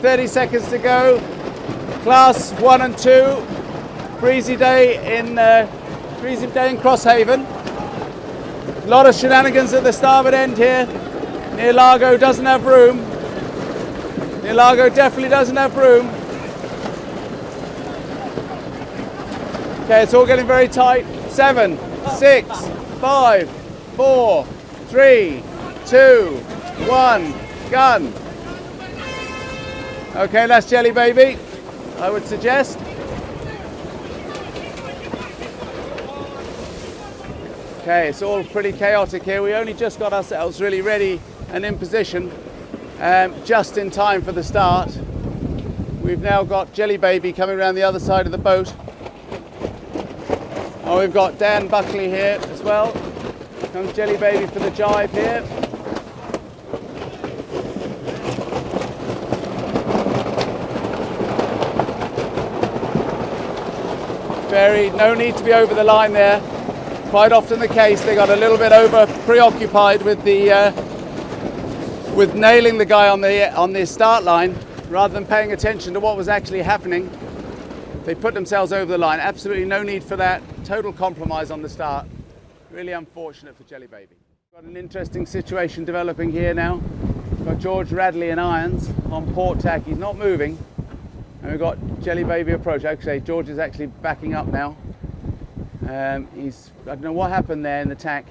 30 seconds to go. Class 1 and 2. Breezy day in Crosshaven. A lot of shenanigans at the starboard end here. Near Largo doesn't have room. Near Largo definitely doesn't have room. Okay, it's all getting very tight. 7, 6, 5, 4, 3, 2, 1, gun. Okay, that's Jelly Baby, I would suggest. Okay, it's all pretty chaotic here. We only just got ourselves really ready and in position, just in time for the start. We've now got Jelly Baby coming around the other side of the boat. Oh, we've got Dan Buckley here as well. Comes Jelly Baby for the jibe here. No need to be over the line there. Quite often the case, they got a little bit preoccupied with with nailing the guy on the start line rather than paying attention to what was actually happening. They put themselves over the line. Absolutely no need for that. Total compromise on the start. Really unfortunate for Jelly Baby. Got an interesting situation developing here now. We've got George Radley in irons on port tack. He's not moving. And we've got Jelly Baby approach. Actually, George is actually backing up now. I don't know what happened there in the tack.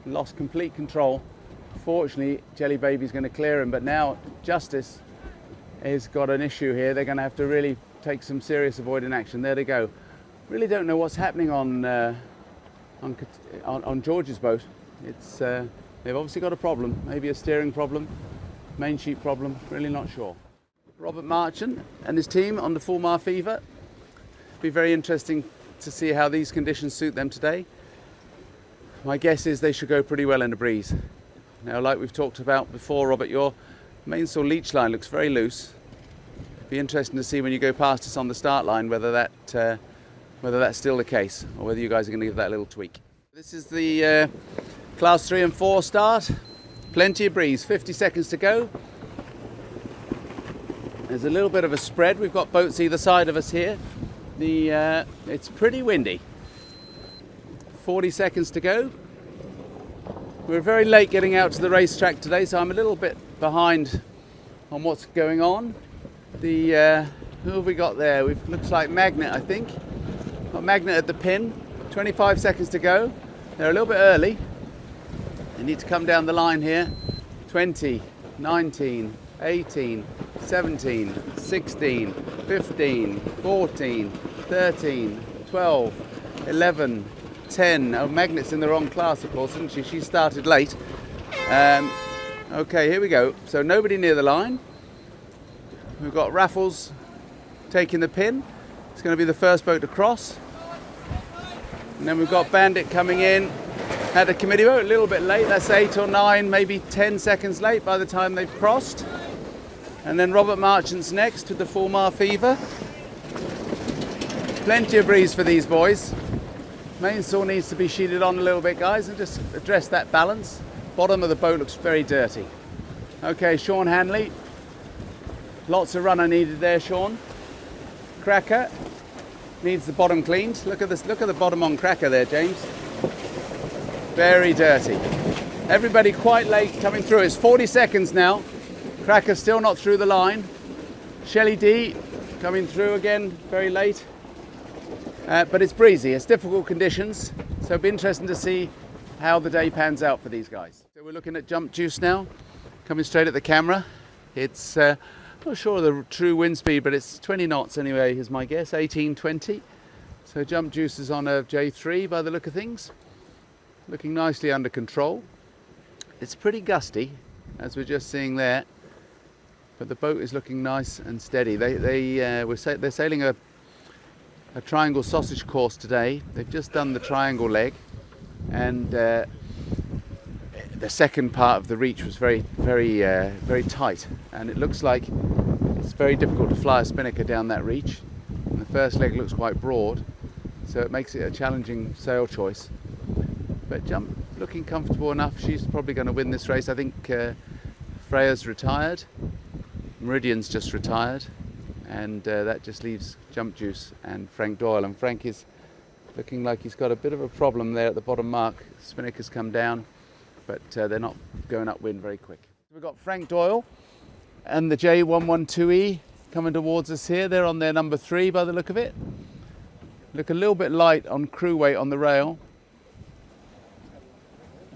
Lost complete control. Fortunately, Jelly Baby's going to clear him, but now Justice has got an issue here. They're going to have to really take some serious avoiding action. There they go. Really don't know what's happening on George's boat. They've obviously got a problem. Maybe a steering problem, main sheet problem. Really not sure. Robert Marchant and his team on the Fulmar Fever. Be very interesting to see how these conditions suit them today. My guess is they should go pretty well in a breeze. Now, like we've talked about before, Robert, your mainsail leech line looks very loose. Be interesting to see when you go past us on the start line whether that's still the case or whether you guys are going to give that a little tweak. This is the class 3 and 4 start. Plenty of breeze. 50 seconds to go. There's a little bit of a spread. We've got boats either side of us here. It's pretty windy. 40 seconds to go. We're very late getting out to the racetrack today, so I'm a little bit behind on what's going on. Who have we got there? Looks like Magnet, I think. Got Magnet at the pin. 25 seconds to go. They're a little bit early. They need to come down the line here. 20, 19, 18, 17, 16, 15, 14, 13, 12, 11, 10. Oh, Magnet's in the wrong class, of course, isn't she? She started late. Okay, here we go. So nobody near the line. We've got Raffles taking the pin. It's going to be the first boat to cross. And then we've got Bandit coming in. Had a committee boat a little bit late. That's 8 or 9, maybe 10 seconds late by the time they've crossed. And then Robert Marchant's next with the Fulmar Fever. Plenty of breeze for these boys. Mainsail needs to be sheeted on a little bit, guys, and just address that balance. Bottom of the boat looks very dirty. Okay, Sean Hanley. Lots of runner needed there, Sean. Cracker needs the bottom cleaned. Look at this. Look at the bottom on Cracker there, James. Very dirty. Everybody quite late coming through. It's 40 seconds now. Cracker's still not through the line. Shelley D coming through again, very late. But it's breezy. It's difficult conditions. So it'll be interesting to see how the day pans out for these guys. So we're looking at Jump Juice now, coming straight at the camera. It's not sure of the true wind speed, but it's 20 knots anyway, is my guess, 18, 20. So Jump Juice is on a J3 by the look of things. Looking nicely under control. It's pretty gusty, as we're just seeing there, but the boat is looking nice and steady. They're sailing a triangle sausage course today. They've just done the triangle leg, and the second part of the reach was very tight, and it looks like it's very difficult to fly a spinnaker down that reach. And the first leg looks quite broad, so it makes it a challenging sail choice. But Jump looking comfortable enough. She's probably going to win this race. I think Freya's retired. Meridian's just retired, and that just leaves Jump Juice and Frank Doyle. And Frank is looking like he's got a bit of a problem there at the bottom mark. Spinnaker's come down, but they're not going upwind very quick. We've got Frank Doyle and the J112E coming towards us here. They're on their number 3 by the look of it. Look a little bit light on crew weight on the rail,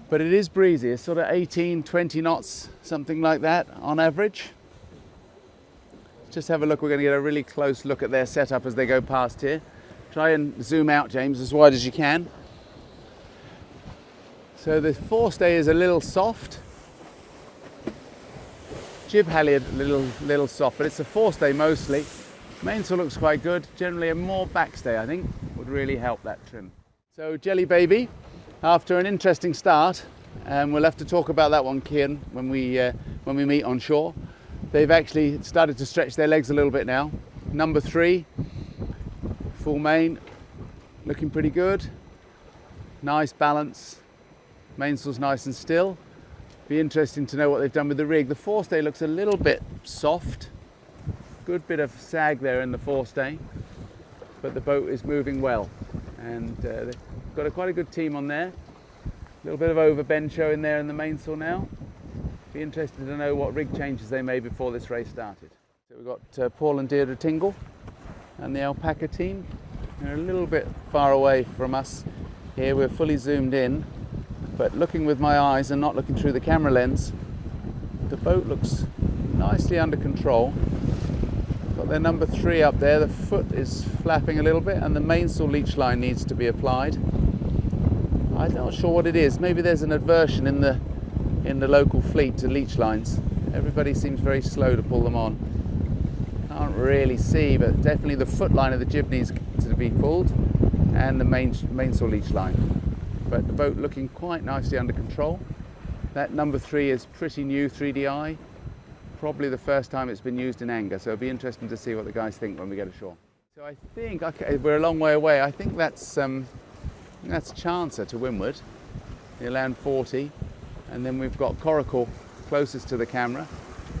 but it is breezy. It's sort of 18, 20 knots, something like that on average. Just have a look. We're going to get a really close look at their setup as they go past here. Try and zoom out, James, as wide as you can. So the forestay is a little soft. Jib halyard a little soft, but it's a forestay mostly. Mainsail looks quite good. Generally a more backstay, I think, would really help that trim. So Jelly Baby, after an interesting start, we'll have to talk about that one, Kian, when we meet on shore. They've actually started to stretch their legs a little bit now. Number 3, full main, looking pretty good. Nice balance. Mainsail's nice and still. Be interesting to know what they've done with the rig. The forestay looks a little bit soft. Good bit of sag there in the forestay, but the boat is moving well, and they've got quite a good team on there. A little bit of overbend showing there in the mainsail now. Be interested to know what rig changes they made before this race started. So we've got Paul and Deirdre Tingle and the Alpaca team. They're a little bit far away from us here. We're fully zoomed in, but looking with my eyes and not looking through the camera lens, the boat looks nicely under control. Got their number 3 up there. The foot is flapping a little bit, and the mainsail leech line needs to be applied. I'm not sure what it is. Maybe there's an aversion in the local fleet to leech lines. Everybody seems very slow to pull them on. Can't really see, but definitely the foot line of the jib needs to be pulled, and the mainsail leech line. But the boat looking quite nicely under control. That number 3 is pretty new 3DI. Probably the first time it's been used in anger, so it'll be interesting to see what the guys think when we get ashore. So I think, okay, we're a long way away. I think that's Chancer to windward, the land 40, and then we've got Coracle closest to the camera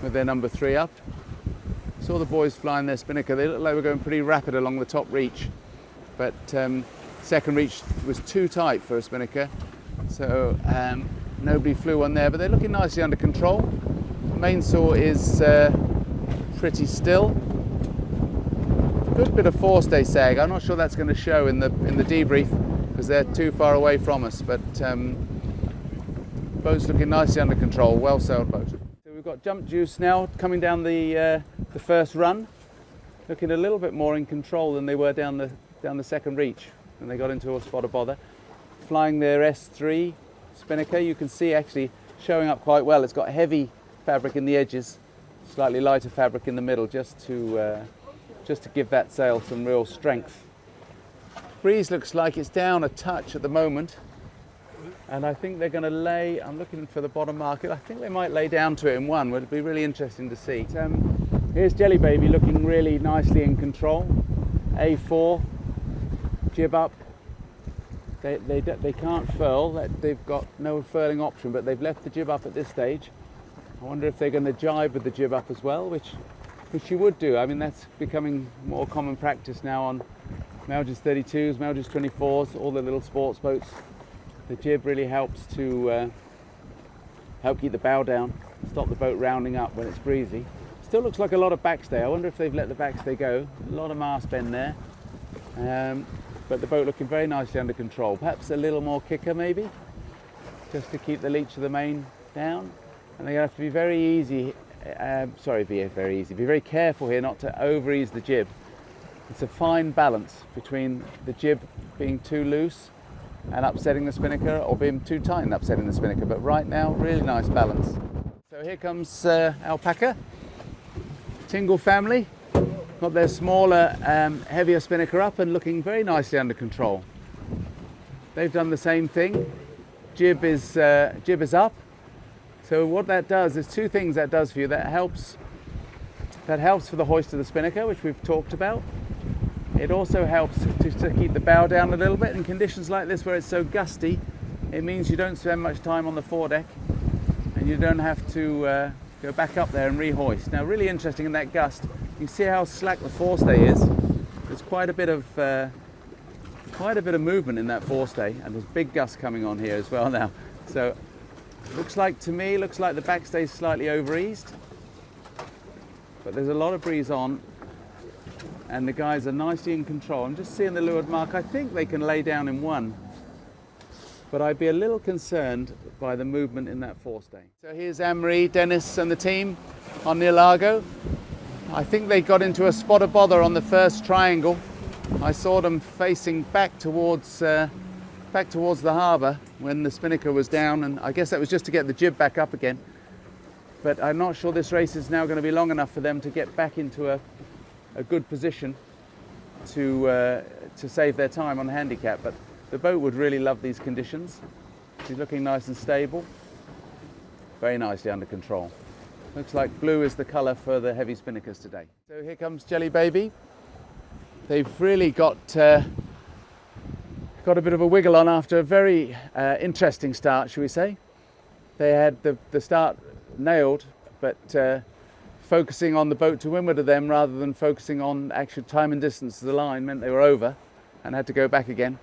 with their number 3 up. Saw the boys flying their spinnaker. They look like we're going pretty rapid along the top reach, but second reach was too tight for a spinnaker, so nobody flew on there, but they're looking nicely under control. Mainsail is pretty still. Good bit of forestay sag. I'm not sure that's going to show in the debrief because they're too far away from us, but boat's looking nicely under control. Well sailed boat. So we've got Jump Juice now coming down the first run, looking a little bit more in control than they were down the second reach when they got into a spot of bother. Flying their S3 spinnaker, you can see actually showing up quite well. It's got heavy fabric in the edges, slightly lighter fabric in the middle, just to give that sail some real strength. Breeze looks like it's down a touch at the moment, and I think they're going to lay. I'm looking for the bottom market. I think they might lay down to it in one. It'd be really interesting to see. Here's Jelly Baby looking really nicely in control. A4, jib up. They can't furl. They've got no furling option, but they've left the jib up at this stage. I wonder if they're going to jibe with the jib up as well, which you would do. I mean, that's becoming more common practice now on Melges 32s, Melges 24s, all the little sports boats. The jib really helps to help keep the bow down, stop the boat rounding up when it's breezy. Still looks like a lot of backstay. I wonder if they've let the backstay go. A lot of mast bend there. But the boat looking very nicely under control. Perhaps a little more kicker maybe, just to keep the leech of the main down. And they have to be very easy, be very careful here not to over-ease the jib. It's a fine balance between the jib being too loose and upsetting the spinnaker, or being too tight and upsetting the spinnaker. But right now, really nice balance. So here comes Alpaca, Tingle family. Got their smaller, heavier spinnaker up and looking very nicely under control. They've done the same thing. Jib is up. So what that does, there's two things that does for you. That helps for the hoist of the spinnaker, which we've talked about. It also helps to keep the bow down a little bit. In conditions like this where it's so gusty, it means you don't spend much time on the foredeck and you don't have to go back up there and rehoist. Now, really interesting in that gust, you see how slack the forestay is. There's quite a bit of movement in that forestay, and there's big gusts coming on here as well now. So, looks like the backstay's slightly over-eased, but there's a lot of breeze on, and the guys are nicely in control. I'm just seeing the leeward mark. I think they can lay down in one, but I'd be a little concerned by the movement in that forestay. So here's Anne-Marie, Dennis and the team on near Largo. I think they got into a spot of bother on the first triangle. I saw them facing back towards the harbour when the spinnaker was down, and I guess that was just to get the jib back up again. But I'm not sure this race is now going to be long enough for them to get back into a good position to save their time on the handicap. But the boat would really love these conditions. She's looking nice and stable, very nicely under control. Looks like blue is the colour for the heavy spinnakers today. So here comes Jelly Baby. They've really got a bit of a wiggle on after a very interesting start, shall we say. They had the start nailed, but focusing on the boat to windward of them rather than focusing on actual time and distance to the line meant they were over and had to go back again.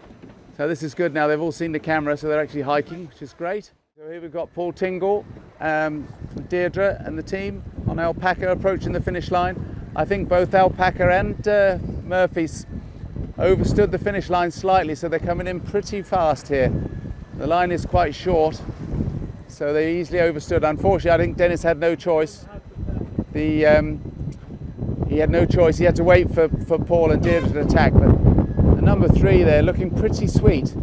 So this is good now. They've all seen the camera, so they're actually hiking, which is great. So here we've got Paul Tingle, Deirdre and the team on Alpaca approaching the finish line. I think both Alpaca and Murphy's overstood the finish line slightly, so they're coming in pretty fast here. The line is quite short, so they easily overstood. Unfortunately, I think Dennis had no choice. He had no choice. He had to wait for Paul and Deirdre to attack. But the number 3 there, looking pretty sweet.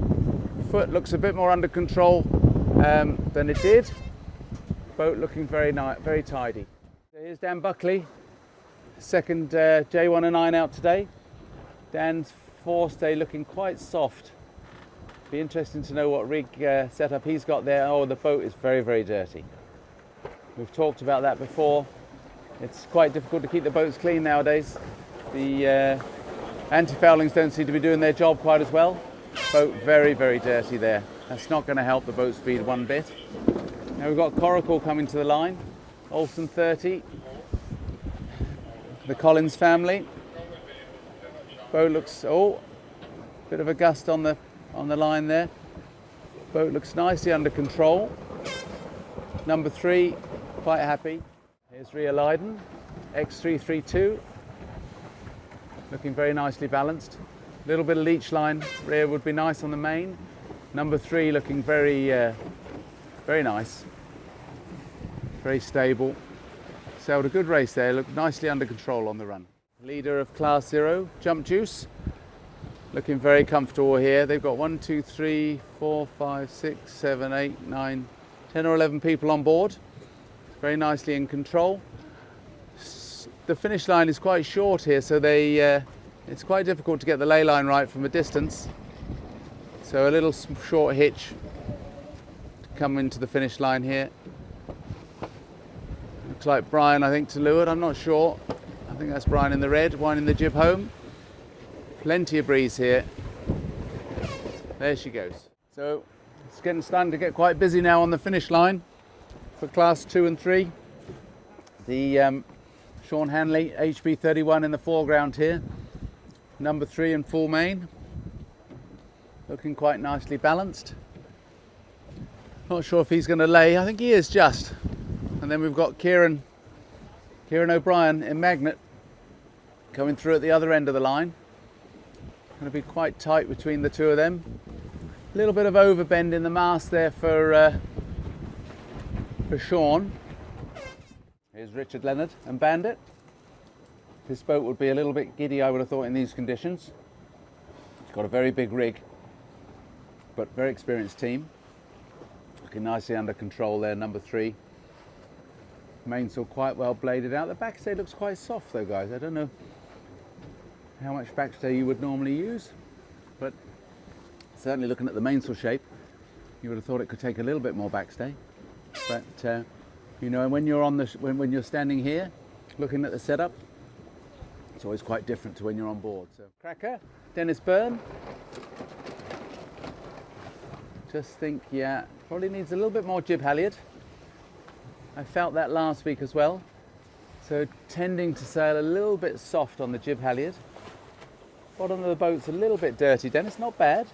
Foot looks a bit more under control than it did. Boat looking very tidy. So here's Dan Buckley, second J109 out today. Dan's forestay looking quite soft. Be interesting to know what rig setup he's got there. Oh, the boat is very, very dirty. We've talked about that before. It's quite difficult to keep the boats clean nowadays. The anti-foulings don't seem to be doing their job quite as well. Boat very, very dirty there. That's not going to help the boat speed one bit. Now we've got Coracle coming to the line. Olsen 30. The Collins family. Boat looks, bit of a gust on the line there. Boat looks nicely under control. Number 3, quite happy. Here's Ria Leiden, X332. Looking very nicely balanced. A little bit of leech line. Ria would be nice on the main. Number 3 looking very nice. Very stable. Sailed a good race there. Looked nicely under control on the run. Leader of Class 0, Jump Juice. Looking very comfortable here. They've got 1, 2, 3, 4, 5, 6, 7, 8, 9, 10 or 11 people on board. Very nicely in control. The finish line is quite short here, so it's quite difficult to get the ley line right from a distance. So a little short hitch to come into the finish line here. Looks like Brian, I think, to leeward. I'm not sure. I think that's Brian in the red, winding the jib home. Plenty of breeze here. There she goes. So it's starting to get quite busy now on the finish line for Class 2 and 3. The Sean Hanley, HB31 in the foreground here. Number 3 in full main. Looking quite nicely balanced. Not sure if he's going to lay. I think he is just. And then we've got Kieran O'Brien in Magnet coming through at the other end of the line. Going to be quite tight between the two of them. A little bit of overbend in the mast there for Sean. Here's Richard Leonard and Bandit. This boat would be a little bit giddy, I would have thought, in these conditions. It's got a very big rig, but very experienced team. Looking nicely under control there, number 3. Mainsail quite well bladed out. The backstay looks quite soft though, guys. I don't know how much backstay you would normally use, but certainly looking at the mainsail shape, you would have thought it could take a little bit more backstay. But you know, when you're when you're standing here, looking at the setup, it's always quite different to when you're on board. So Cracker, Dennis Byrne. Just think, yeah, probably needs a little bit more jib halyard. I felt that last week as well. So tending to sail a little bit soft on the jib halyard. Bottom of the boat's a little bit dirty, Dennis, not bad.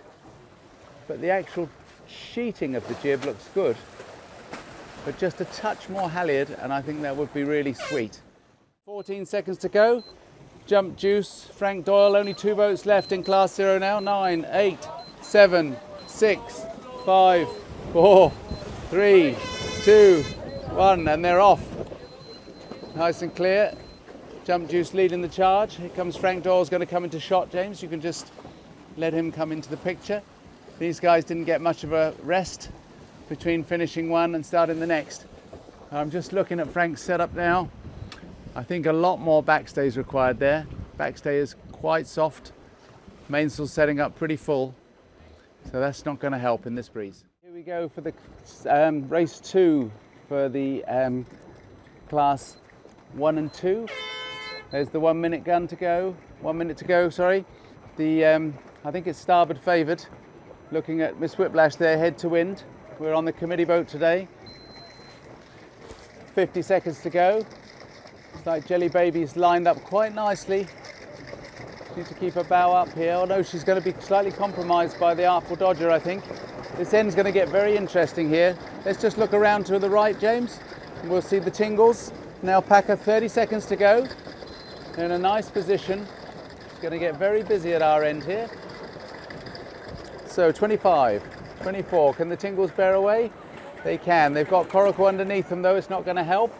But the actual sheeting of the jib looks good. But just a touch more halyard and I think that would be really sweet. 14 seconds to go. Jump juice, Frank Doyle, only 2 boats left in class 0 now. 9, 8, 7, 6, 5, 4, 3, 2, 1, and they're off. Nice and clear. Jump juice leading the charge. Here comes Frank Doyle's going to come into shot, James. You can just let him come into the picture. These guys didn't get much of a rest between finishing one and starting the next. I'm just looking at Frank's setup now. I think a lot more backstay is required there. Backstay is quite soft. Mainsail's setting up pretty full, so that's not going to help in this breeze. Here we go for the race 2 for the class 1 and 2. There's the 1 minute gun to go. 1 minute to go, sorry. The I think it's starboard favoured. Looking at Miss Whiplash there, head to wind. We're on the committee boat today. 50 seconds to go. It's like Jelly Baby's lined up quite nicely. She needs to keep her bow up here. Oh no, she's going to be slightly compromised by the Artful Dodger, I think. This end's going to get very interesting here. Let's just look around to the right, James. And we'll see the tingles. Now Alpaca, 30 seconds to go. They're in a nice position. It's going to get very busy at our end here. So 25, 24, can the tingles bear away? They can. They've got coracle underneath them though, it's not going to help.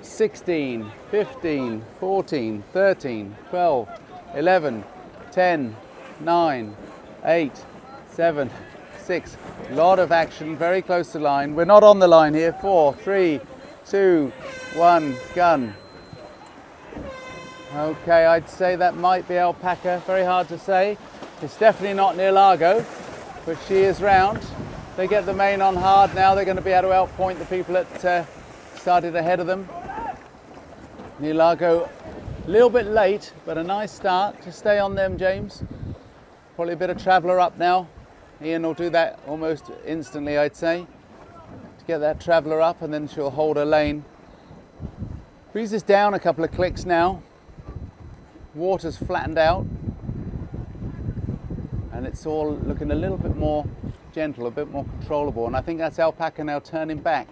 16, 15, 14, 13, 12, 11, 10, 9, 8, 7, 6. A lot of action, very close to line. We're not on the line here. 4, 3, 2, 1, gun. Okay, I'd say that might be Alpaca. Very hard to say. It's definitely not near Largo, but she is round. They get the main on hard now. They're going to be able to outpoint the people that started ahead of them. Near Largo, a little bit late, but a nice start. Just stay on them, James. Probably a bit of traveller up now. Ian will do that almost instantly, I'd say, to get that traveller up, and then she'll hold her lane. Breeze is down a couple of clicks now. Water's flattened out. And it's all looking a little bit more gentle, a bit more controllable. And I think that's Alpaca now turning back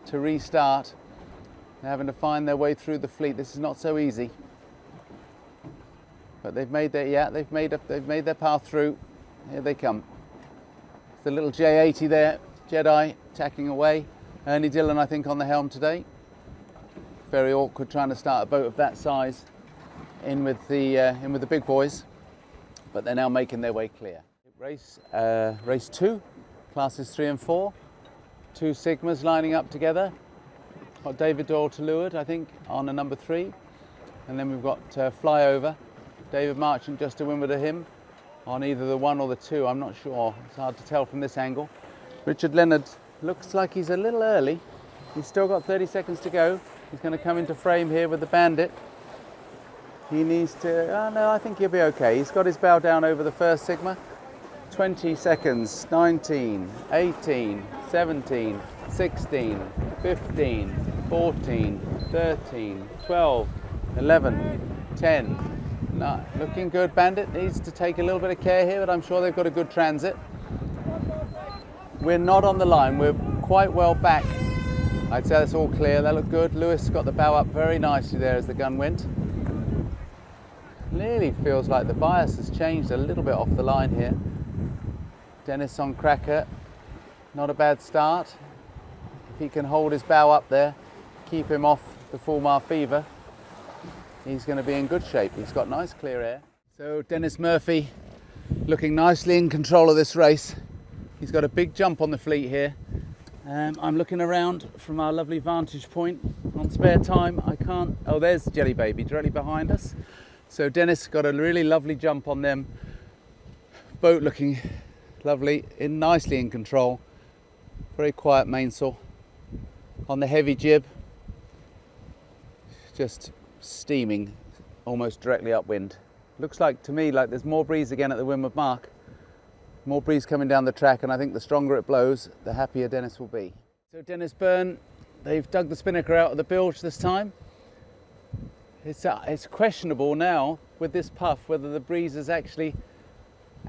to restart. They're having to find their way through the fleet. This is not so easy. But they've made their, they've made their path through. Here they come. It's the little J80 there, Jedi, tacking away. Ernie Dillon, I think, on the helm today. Very awkward trying to start a boat of that size in with the big boys. But they're now making their way clear. Race 2, classes 3 and 4. 2 Sigmas lining up together. Got David Doyle to leeward, I think, on a number 3. And then we've got Flyover. David Marchant just to windward of him on either the 1 or the 2, I'm not sure. It's hard to tell from this angle. Richard Leonard looks like he's a little early. He's still got 30 seconds to go. He's going to come into frame here with the Bandit. He needs to, oh no, I think he'll be okay. He's got his bow down over the first Sigma. 20 seconds, 19, 18, 17, 16, 15, 14, 13, 12, 11, 10. No, looking good. Bandit needs to take a little bit of care here, but I'm sure they've got a good transit. We're not on the line. We're quite well back. I'd say that's all clear. That looked good. Lewis got the bow up very nicely there as the gun went. Really feels like the bias has changed a little bit off the line here. Dennis on cracker, not a bad start. If he can hold his bow up there, keep him off the Fulmar Fever, he's going to be in good shape. He's got nice clear air. So Dennis Murphy looking nicely in control of this race. He's got a big jump on the fleet here. I'm looking around from our lovely vantage point on spare time. I can't, oh there's Jelly Baby directly behind us. So Dennis got a really lovely jump on them. Boat looking lovely, nicely in control. Very quiet mainsail. On the heavy jib, just steaming almost directly upwind. Looks like to me like there's more breeze again at the windward mark. More breeze coming down the track, and I think the stronger it blows, the happier Dennis will be. So Dennis Byrne, they've dug the spinnaker out of the bilge this time. It's questionable now with this puff whether the breeze is actually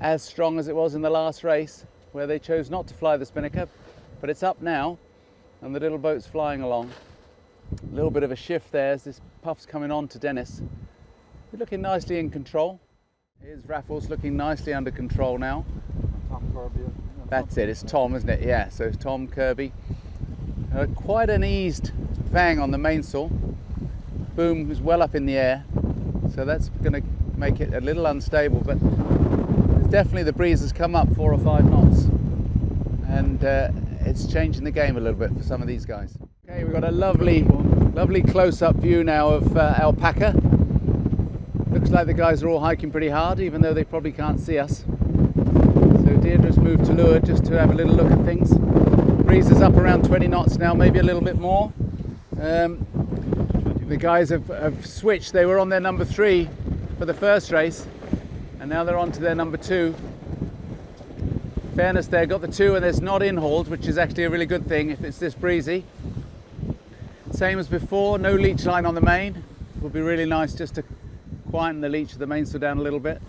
as strong as it was in the last race where they chose not to fly the spinnaker, but it's up now and the little boat's flying along. A little bit of a shift there as this puff's coming on to Dennis. They're looking nicely in control. Here's Raffles looking nicely under control now. Tom Kirby. That's it, it's Tom, isn't it? Yeah, so Tom Kirby. Quite an eased vang on the mainsail. Boom is well up in the air, so that's going to make it a little unstable, but definitely the breeze has come up 4 or 5 knots and it's changing the game a little bit for some of these guys. Okay, we've got a lovely close-up view now of Alpaca. Looks like the guys are all hiking pretty hard, even though they probably can't see us. So Deirdre's moved to leeward just to have a little look at things. Breeze is up around 20 knots now, maybe a little bit more. The guys have switched. They were on their number 3 for the first race, and now they're on to their number 2. Fairness there, got the 2 and there's not in-hauled, which is actually a really good thing if it's this breezy. Same as before, no leech line on the main. It would be really nice just to quieten the leech of the mainsail down a little bit.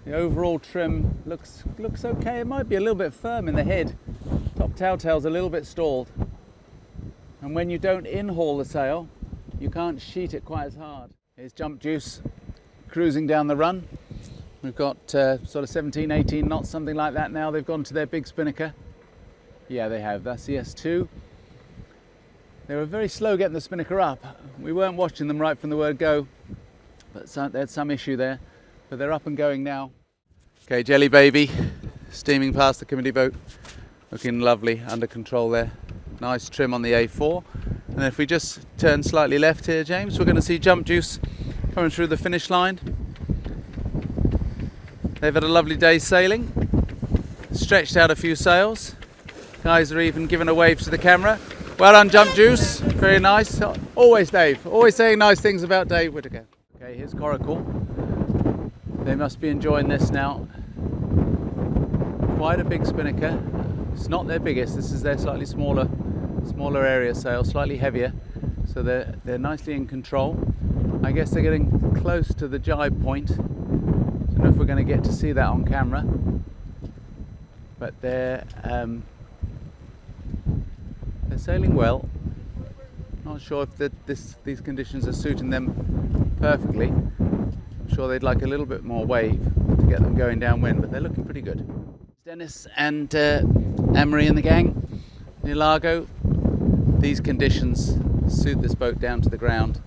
The overall trim looks okay. It might be a little bit firm in the head. Top tail's a little bit stalled. And when you don't in-haul the sail, you can't sheet it quite as hard. Here's Jump Juice cruising down the run. We've got sort of 17, 18 knots, something like that now. They've gone to their big spinnaker. Yeah, they have. That's the S2. They were very slow getting the spinnaker up. We weren't watching them right from the word go, but they had some issue there. But they're up and going now. Okay, Jelly Baby steaming past the committee boat. Looking lovely, under control there. Nice trim on the A4. And if we just turn slightly left here, James, we're going to see Jump Juice coming through the finish line. They've had a lovely day sailing, stretched out a few sails. Guys are even giving a wave to the camera. Well done, Jump Juice, very nice. Always Dave, always saying nice things about Dave Whittaker. Okay, here's Coracle. They must be enjoying this now. Quite a big spinnaker. It's not their biggest, this is their slightly smaller area sail, slightly heavier, so they're nicely in control. I guess they're getting close to the jibe point. Don't know if we're going to get to see that on camera, but they're sailing well. Not sure if these conditions are suiting them perfectly. I'm sure they'd like a little bit more wave to get them going downwind, but they're looking pretty good. Dennis and Anne-Marie and the gang near Largo. These conditions suit this boat down to the ground.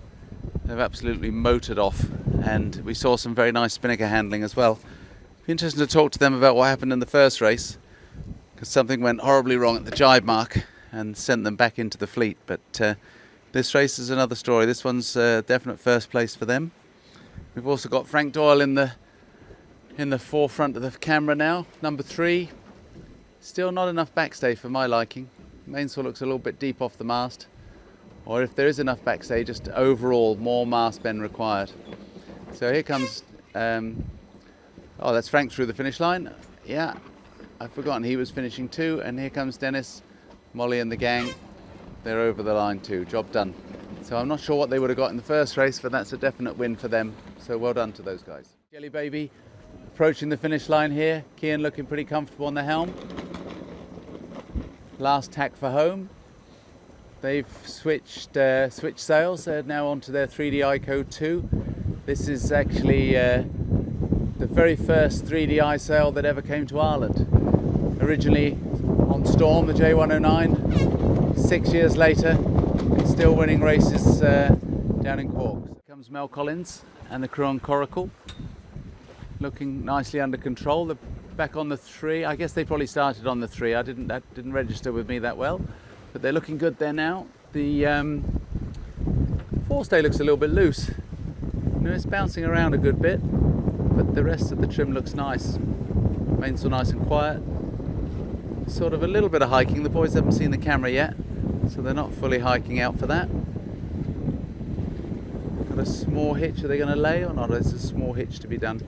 They've absolutely motored off, and we saw some very nice spinnaker handling as well. Be interesting to talk to them about what happened in the first race, because something went horribly wrong at the jibe mark and sent them back into the fleet. But this race is another story. This one's definite first place for them. We've also got Frank Doyle in the forefront of the camera now, number 3. Still not enough backstay for my liking. Mainsail looks a little bit deep off the mast, or if there is enough backstay, just overall more mast bend required. So here comes, oh, that's Frank through the finish line. Yeah, I've forgotten he was finishing too, and here comes Dennis, Molly and the gang. They're over the line too, job done. So I'm not sure what they would have got in the first race, but that's a definite win for them. So well done to those guys. Jelly Baby approaching the finish line here. Kian looking pretty comfortable on the helm. Last tack for home. They've switched sails. They're now onto their 3D ICO 2. This is actually the very first 3D sail that ever came to Ireland. Originally on Storm, the J109. 6 years later, still winning races down in Cork. Here comes Mel Collins and the crew on Coracle. Looking nicely under control. They're back on the 3. I guess they probably started on the 3. That didn't register with me that well, but they're looking good there now. The forestay looks a little bit loose. You know, it's bouncing around a good bit, but the rest of the trim looks nice. Mainsail nice and quiet. Sort of a little bit of hiking. The boys haven't seen the camera yet, so they're not fully hiking out for that. Got a small hitch. Are they going to lay or not? There's a small hitch to be done.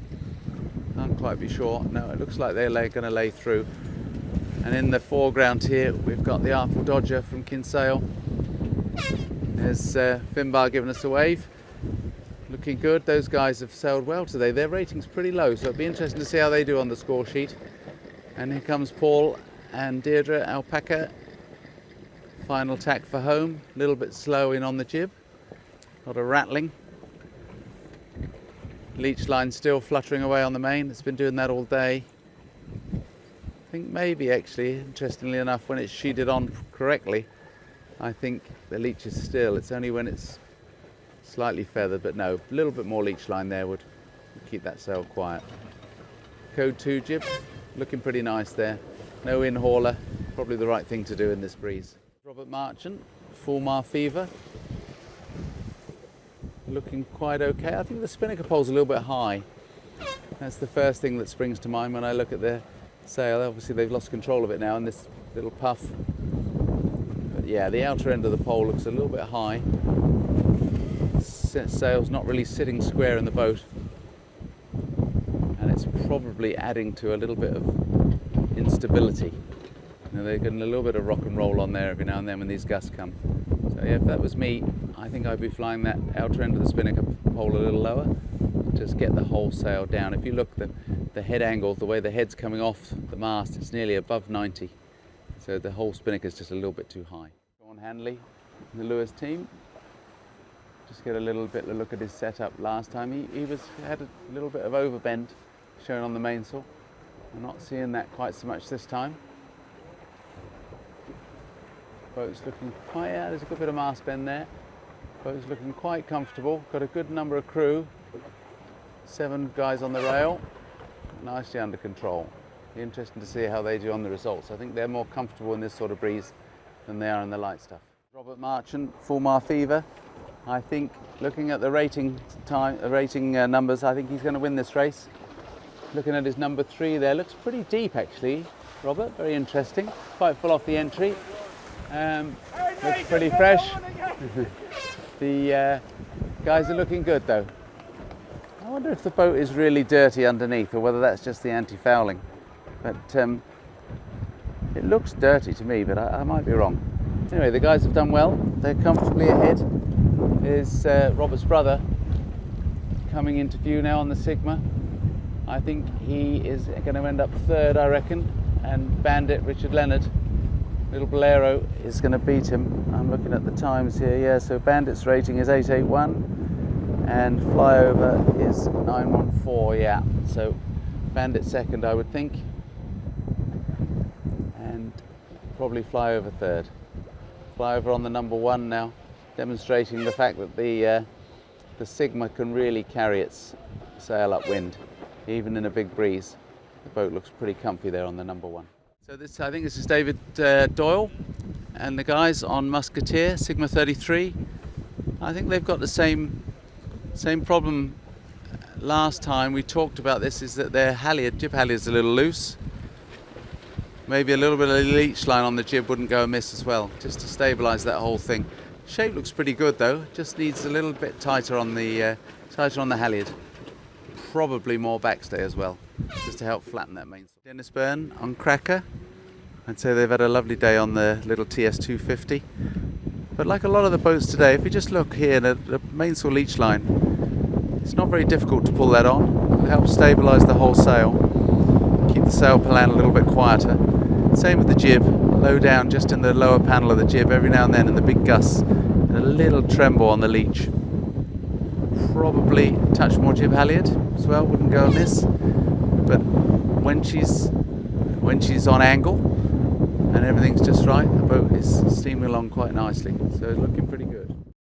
Can't quite be sure. No, it looks like they're going to lay through. And in the foreground here, we've got the Artful Dodger from Kinsale. There's Finbar giving us a wave. Looking good. Those guys have sailed well today. Their rating's pretty low, so it'll be interesting to see how they do on the score sheet. And here comes Paul and Deirdre, Alpaca. Final tack for home. A little bit slow in on the jib. Not a rattling. Leech line still fluttering away on the main. It's been doing that all day. I think maybe actually, interestingly enough, when it's sheeted on correctly, I think the leech is still. It's only when it's slightly feathered, but no, a little bit more leech line there would keep that sail quiet. Code 2 jib, looking pretty nice there. No in hauler, probably the right thing to do in this breeze. Robert Marchant, full Mar Fever. Looking quite okay. I think the spinnaker pole's a little bit high. That's the first thing that springs to mind when I look at the sail. Obviously they've lost control of it now in this little puff. But yeah, the outer end of the pole looks a little bit high. Sail's not really sitting square in the boat. And it's probably adding to a little bit of instability. You know, they're getting a little bit of rock and roll on there every now and then when these gusts come. So yeah, if that was me, I think I'd be flying that outer end of the spinnaker pole a little lower. Just get the whole sail down. If you look at the head angle, the way the head's coming off the mast, it's nearly above 90. So the whole spinnaker is just a little bit too high. Sean Handley, the Lewis team. Just get a little bit of a look at his setup last time. He had a little bit of overbend shown on the mainsail. I'm not seeing that quite so much this time. Boat's looking quite, yeah, there's a good bit of mast bend there. Boat's looking quite comfortable. Got a good number of crew. 7 guys on the rail. Nicely under control. Be interesting to see how they do on the results. I think they're more comfortable in this sort of breeze than they are in the light stuff. Robert Marchant, full Mar Fever. I think looking at the rating numbers, I think he's going to win this race. Looking at his number 3 there, looks pretty deep actually, Robert. Very interesting. Quite full off the entry. Looks pretty fresh. The guys are looking good though. I wonder if the boat is really dirty underneath or whether that's just the anti-fouling. But it looks dirty to me, but I might be wrong. Anyway, the guys have done well. They're comfortably ahead. There's Robert's brother coming into view now on the Sigma. I think he is going to end up 3rd, I reckon. And Bandit, Richard Leonard, little Bolero, is going to beat him. I'm looking at the times here. Yeah, so Bandit's rating is 881 and flyover is 914. Yeah, so Bandit 2nd, I would think, and probably flyover 3rd. Flyover on the number 1 now, demonstrating the fact that the Sigma can really carry its sail upwind, even in a big breeze. The boat looks pretty comfy there on the number 1. So this, I think this is David Doyle and the guys on Musketeer, Sigma 33. I think they've got the same problem last time we talked about this, is that their halyard, jib halyard is a little loose. Maybe a little bit of leech line on the jib wouldn't go amiss as well, just to stabilise that whole thing. Shape looks pretty good though, just needs a little bit tighter on the halyard. Probably more backstay as well, just to help flatten that mainsail. Dennis Byrne on Cracker. I'd say they've had a lovely day on the little TS250. But like a lot of the boats today, if you just look here, the mainsail leech line, it's not very difficult to pull that on. It helps stabilise the whole sail, keep the sail plan a little bit quieter. Same with the jib, low down just in the lower panel of the jib, every now and then in the big gusts, and a little tremble on the leech. Probably a touch more jib halyard as well, wouldn't go amiss. But when she's on angle and everything's just right, the boat is steaming along quite nicely, so it's looking pretty good.